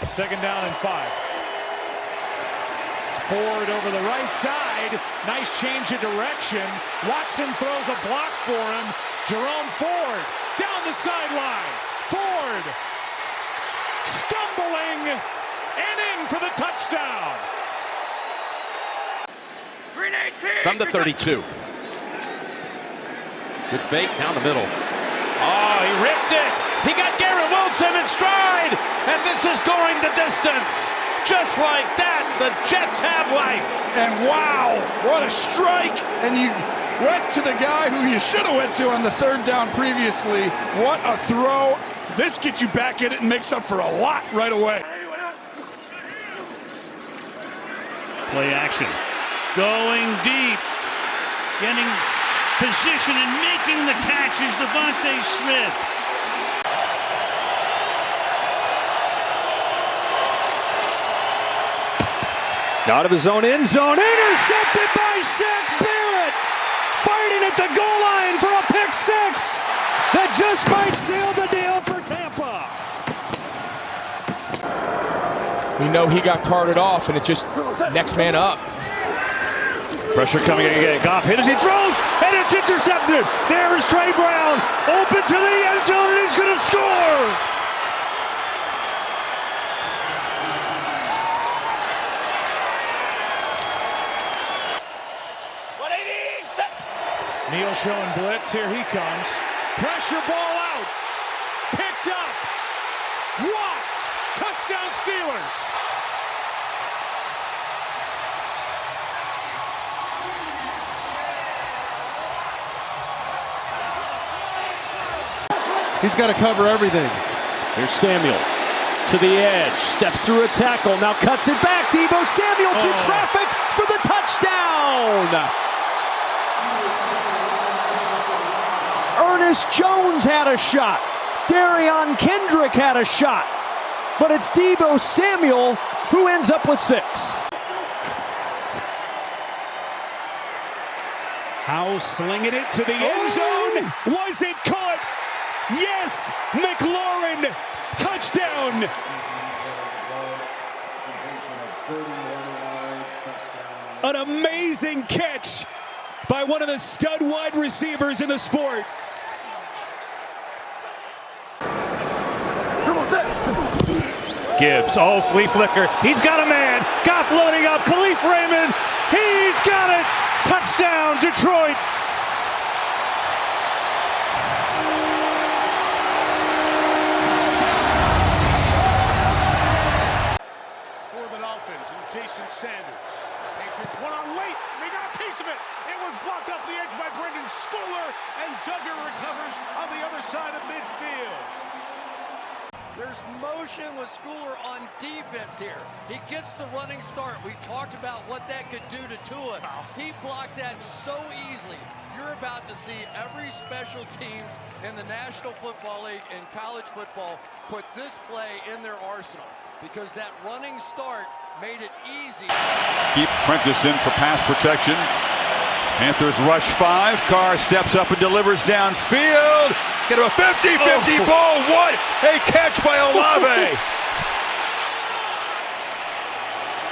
Second down and 5. Ford over the right side. Nice change of direction. Watson throws a block for him. Jerome Ford down the sideline. Ford stumbling and in for the touchdown. From the 32. Good fake down the middle. Oh, he ripped it. He got Garrett Wilson in stride. And this is going the distance. Just like that, the Jets have life. And wow, what a strike. And you went to the guy who you should have went to on the third down previously. What a throw. This gets you back in it and makes up for a lot right away. Play action. Going deep. Getting position and making the catch is Devontae Smith. Out of his own end zone, intercepted by Shaq Barrett, fighting at the goal line for a pick six that just might seal the deal for Tampa. We know he got carted off, and it's just next man up. Pressure coming again. Goff hit as he throws, and it's intercepted. There's Trey Brown, open to the end zone, and he's going to score. Neal showing blitz. Here he comes. Pressure ball out. Picked up. Watt. Touchdown Steelers. He's got to cover everything. Here's Samuel to the edge. Steps through a tackle. Now cuts it back. Deebo Samuel through traffic for the touchdown. Ernest Jones had a shot. Darion Kendrick had a shot. But it's Deebo Samuel who ends up with 6. Howe slinging it to the end zone. Was it caught? Yes! McLaurin! Touchdown! An amazing catch by one of the stud wide receivers in the sport. Gibbs, flea flicker. He's got a man. Goff loading up. Khalif Raymond. He's got it. Touchdown, Detroit. For the Dolphins and Jason Sanders. Patriots went on late. They got a piece of it. It was blocked off the edge by Brendan Schooler, and Duggar recovers on the other side of midfield. There's motion with Schooler on defense here. He gets the running start. We talked about what that could do to Tua. He blocked that so easily. You're about to see every special teams in the National Football League and college football put this play in their arsenal because that running start made it easy. Keep Prentice in for pass protection. Panthers rush 5. Carr steps up and delivers downfield. Get him a 50-50 ball. What a catch by Olave.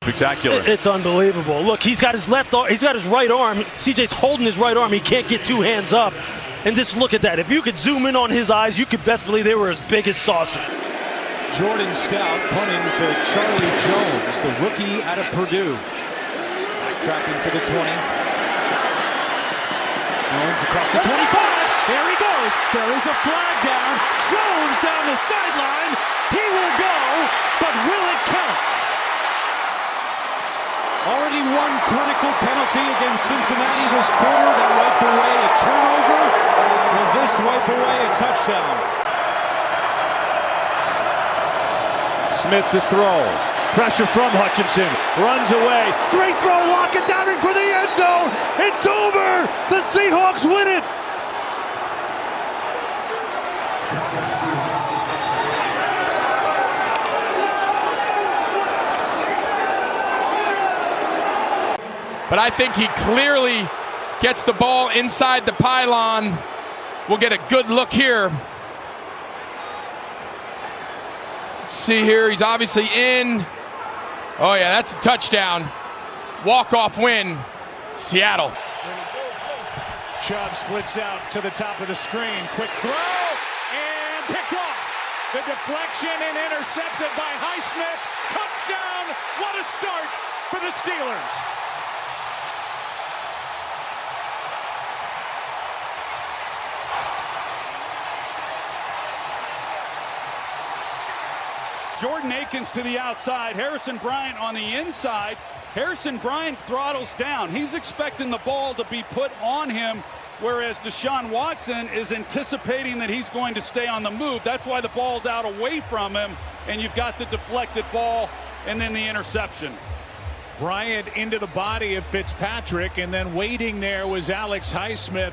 Spectacular. It's unbelievable. Look, he's got his left arm, he's got his right arm. CJ's holding his right arm. He can't get 2 hands up. And just look at that. If you could zoom in on his eyes, you could best believe they were as big as saucer. Jordan Stout punting to Charlie Jones, the rookie out of Purdue. Backtracking to the 20. Jones across the 25. There he goes. There is a flag down. Jones down the sideline. He will go, but will it count? Already one critical penalty against Cincinnati this quarter that wiped away a turnover. Will this wipe away a touchdown? Smith to throw. Pressure from Hutchinson. Runs away. Great throw. Lockett down in for the end zone. It's over. The Seahawks win it. But I think he clearly gets the ball inside the pylon. We'll get a good look here. See here, he's obviously in. Oh yeah, that's a touchdown. Walk-off win, Seattle. Chubb splits out to the top of the screen. Quick throw and picked off. The deflection and intercepted by Highsmith. Touchdown. What a start for the Steelers. Jordan Akins to the outside. Harrison Bryant on the inside. Harrison Bryant throttles down. He's expecting the ball to be put on him, whereas Deshaun Watson is anticipating that he's going to stay on the move. That's why the ball's out away from him, and you've got the deflected ball and then the interception. Bryant into the body of Fitzpatrick, and then waiting there was Alex Highsmith,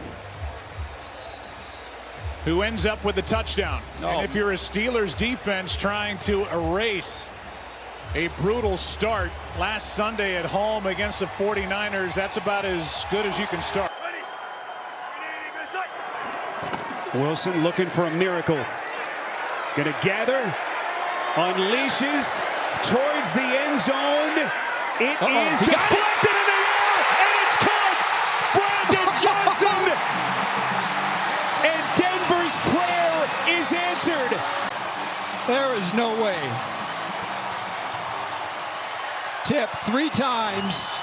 who ends up with the touchdown. And if you're a Steelers defense trying to erase a brutal start last Sunday at home against the 49ers, that's about as good as you can start. Wilson looking for a miracle. Gonna gather, unleashes towards the end zone. It is deflected in the air, and it's caught. Brandon Johnson, and Denver's prayer is answered. There is no way. Tip 3 times.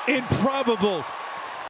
Improbable.